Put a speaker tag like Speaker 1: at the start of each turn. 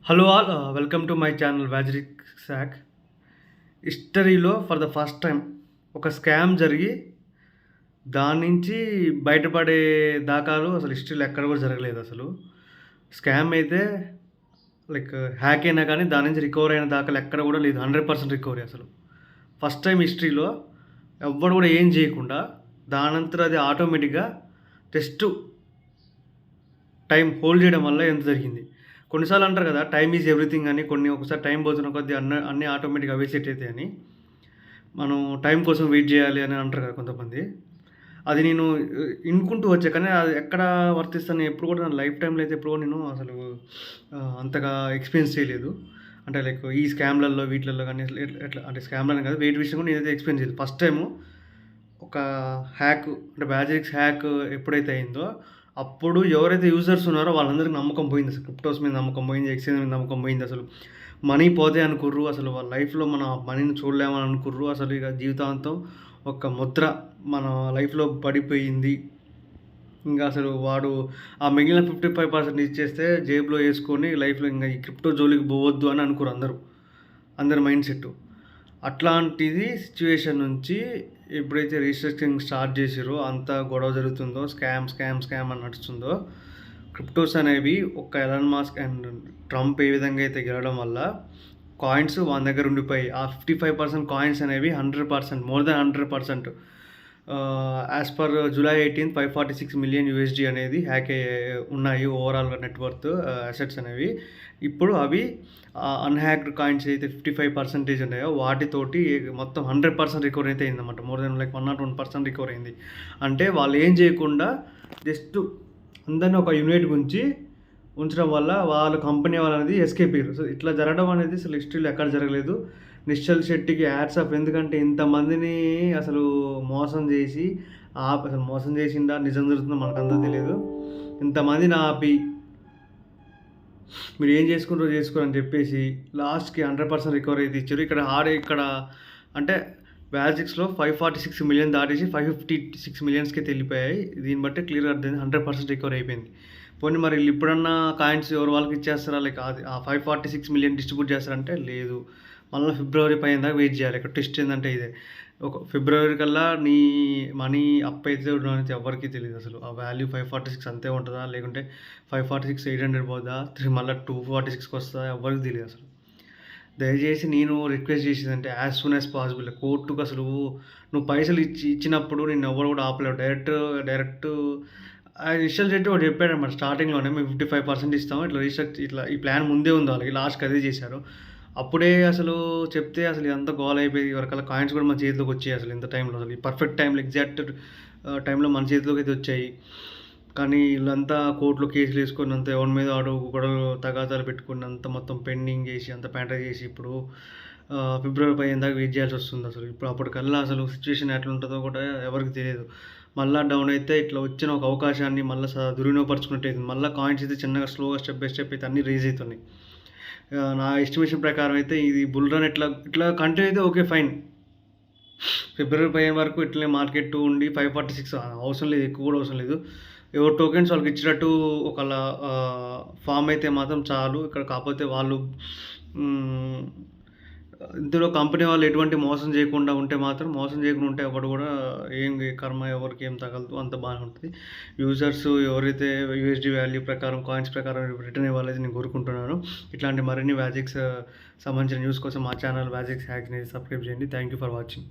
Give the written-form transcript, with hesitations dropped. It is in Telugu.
Speaker 1: Hello all welcome to my channel వ్యాజిరిక్ శాక్. హిస్టరీలో ఫర్ ద ఫస్ట్ టైం ఒక స్కామ్ జరిగి దాని నుంచి బయటపడే దాఖలు అసలు హిస్టరీలో ఎక్కడ కూడా జరగలేదు. అసలు స్కామ్ అయితే లైక్ హ్యాక్ అయినా కానీ దాని నుంచి రికవర్ అయిన దాఖలు ఎక్కడ కూడా లేదు. 100% రికవరీ. అసలు ఫస్ట్ టైం హిస్టరీలో ఎవ్వడు కూడా ఏం చేయకుండా దానంతర అది ఆటోమేటిక్గా జస్ట్ టైం హోల్డ్ చేయడం వల్ల ఎంత జరిగింది. కొన్నిసార్లు అంటారు కదా, టైమ్ ఈజ్ ఎవ్రీథింగ్ అని. ఒకసారి టైం పోతున్న కొద్దీ అన్నీ ఆటోమేటిక్గా అవే సెట్ అవుతాయి అని. మనం టైం కోసం వెయిట్ చేయాలి అని అంటారు కదా కొంతమంది. అది నేను ఇనుకుంటూ వచ్చా, కానీ అది ఎక్కడ వర్తిస్తాను ఎప్పుడు కూడా నా లైఫ్ టైంలో అయితే ఎప్పుడు కూడా నేను అసలు అంతగా ఎక్స్పీరియన్స్ చేయలేదు. అంటే లైక్ ఈ స్కామ్లలో వీటిలలో కానీ ఎట్లా అంటే స్కామ్లని కాదు, వెయిట్ విషయం కూడా నేనైతే ఎక్స్పీరియన్స్ చేయలేదు. ఫస్ట్ టైము ఒక హ్యాక్ అంటే బ్యాజిక్స్ హ్యాక్ ఎప్పుడైతే అయిందో అప్పుడు ఎవరైతే యూజర్స్ ఉన్నారో వాళ్ళందరికీ నమ్మకం పోయింది. అసలు క్రిప్టోస్ మీద నమ్మకం పోయింది, ఎక్స్చేంజ్ మీద నమ్మకం పోయింది. అసలు మనీ పోతే అనుకుర్రు, అసలు వాళ్ళ లైఫ్లో మన మనీని చూడలేమని అనుకుర్రు. అసలు ఇక జీవితాంతం ఒక ముద్ర మన లైఫ్లో పడిపోయింది. ఇంకా అసలు వాడు ఆ మిగిలిన 55% ఇచ్చేస్తే జేబులో వేసుకొని లైఫ్లో ఇంకా ఈ క్రిప్టో జోలికి పోవద్దు అని అనుకురు అందరి మైండ్ సెట్. అట్లాంటిది సిచ్యువేషన్ నుంచి ఎప్పుడైతే రీసెర్చింగ్ స్టార్ట్ చేసిరో అంతా గొడవ జరుగుతుందో, స్కామ్ అని నడుస్తుందో, క్రిప్టోస్ అనేవి ఒక ఎలాన్ మాస్క్ అండ్ ట్రంప్ ఏ విధంగా అయితే గెలవడం వల్ల కాయిన్స్ వాళ్ళ దగ్గర ఉండిపోయి ఆ 55% కాయిన్స్ అనేవి 100%, more than 100%, as per July 18th 546 million USD అనేది హ్యాక్ ఉన్నాయి ఓవరాల్గా నెట్వర్త్ అసెట్స్ అనేవి. ఇప్పుడు అవి అన్హ్యాక్డ్ కాయిన్స్ అయితే 55% ఉన్నాయో వాటితోటి మొత్తం 100% రికవర్ అయితే అయిందన్నమాట. మోర్ దెన్ లైక్ 101% రికవర్ అయింది. అంటే వాళ్ళు ఏం చేయకుండా జస్ట్ అందరినీ ఒక యూనిట్ గురించి ఉంచడం వల్ల వాళ్ళు కంపెనీ వాళ్ళు అనేది ఎస్కేప్ అయ్యారు. సో ఇట్లా జరగడం అనేది అసలు హిస్టరీలో ఎక్కడ జరగలేదు. నిశ్చల్ శెట్టికి యాడ్స్ ఆఫ్. ఎందుకంటే ఇంతమందిని అసలు మోసం చేసి అసలు మోసం చేసిందా నిజం జరుగుతుందో మనకంతా తెలియదు. ఇంతమందిని ఆపి మీరు ఏం చేసుకుంటారో చేసుకోరని చెప్పేసి లాస్ట్కి 100% రికవరీ అయితే ఇచ్చారు. ఇక్కడ అంటే బ్యాజిక్స్లో 546 మిలియన్ దాటేసి 556 మిలియన్స్కి వెళ్ళిపోయాయి. దీన్ని బట్టి క్లియర్గా అర్థమైంది 100% రికవరీ అయిపోయింది. పోనీ మరి వీళ్ళు ఇప్పుడన్నా కాయిన్స్ ఎవరు వాళ్ళకి ఇచ్చేస్తారా, లేక అది ఆ 546 మిలియన్ డిస్ట్రిబ్యూట్ చేస్తారంటే లేదు. మళ్ళీ ఫిబ్రవరి పైన దాకా వెయిట్ చేయాలి. ఇక్కడ ట్విస్ట్ ఏంటంటే ఇదే, ఒక ఫిబ్రవరి కల్లా నీ మనీ అప్ అయితే ఉండడానికి ఎవరికి తెలియదు. అసలు ఆ వాల్యూ 546 అంతే ఉంటుందా, లేకుంటే 546 800 పోదా, మళ్ళీ 246కి వస్తుందా, ఎవరికి తెలియదు. అసలు దయచేసి నేను రిక్వెస్ట్ చేసేదంటే యాజ్ సూన్ యాజ్ పాసిబుల్ కోర్టుకు అసలు నువ్వు పైసలు ఇచ్చినప్పుడు నేను ఎవరు కూడా ఆపలేవు. డైరెక్ట్ ఇన్స్టాల్ చేసి ఒకటి చెప్పాడు అన్నమాట స్టార్టింగ్లోనే, మేము 55% ఇస్తాము, ఇట్లా ఈ ప్లాన్ ముందే ఉంది వాళ్ళకి. లాస్ట్కి అదే చేశారు. అప్పుడే అసలు చెప్తే అసలు ఎంత గోల్ అయిపోయి వరకల్లా కాయిన్స్ కూడా మన చేతిలోకి వచ్చాయి. అసలు ఇంత టైంలో అసలు ఈ పర్ఫెక్ట్ టైంలో ఎగ్జాక్ట్ టైంలో మన చేతిలోకి అయితే వచ్చాయి. కానీ వీళ్ళంతా కోర్టులో కేసులు వేసుకొని అంత ఎవరి మీద గొడవలు తగాదాలు పెట్టుకుని అంత మొత్తం పెండింగ్ చేసి అంత ప్యాంటర్ చేసి ఇప్పుడు ఫిబ్రవరి 15 దాకా వెయిట్ చేయాల్సి వస్తుంది. అసలు ఇప్పుడు అప్పటికల్లా అసలు సిచ్యువేషన్ ఎట్లా ఉంటుందో కూడా ఎవరికి తెలియదు. మళ్ళీ డౌన్ అయితే ఇట్లా వచ్చిన ఒక అవకాశాన్ని మళ్ళీ దుర్వినియోగపరచుకున్నట్టు అవుతుంది. మళ్ళీ కాయిన్స్ అయితే చిన్నగా స్లోగా స్టెప్ బై స్టెప్ అయితే అన్నీ రేజ్ అవుతున్నాయి. నా ఎస్టిమేషన్ ప్రకారం అయితే ఇది బుల్ రన్ ఇట్లా కంటిన్యూ అయితే ఓకే ఫైన్. ఫిబ్రవరి 15 వరకు ఇట్లనే మార్కెట్ ఉండి 546 అవసరం లేదు, ఎక్కువ కూడా అవసరం లేదు. ఎవరు టోకెన్స్ వాళ్ళకి ఇచ్చినట్టు ఒకలా ఫామ్ అయితే మాత్రం చాలు. ఇక్కడ కాకపోతే వాళ్ళు ఇందులో కంపెనీ వాళ్ళు ఎటువంటి మోసం చేయకుండా ఉంటే ఎవరు కూడా ఏం కర్మ ఎవరికి ఏం తగలదు, అంత బాగానే ఉంటుంది. యూజర్స్ ఎవరైతే USD వాల్యూ ప్రకారం కాయిన్స్ ప్రకారం రిటర్న్ ఇవ్వాలని నేను కోరుకుంటున్నాను. ఇట్లాంటి మరిన్ని వ్యాజిక్స్ సంబంధించిన న్యూస్ కోసం మా ఛానల్ వ్యాజిక్స్ హ్యాక్ని సబ్స్క్రైబ్ చేయండి. Thank you for watching.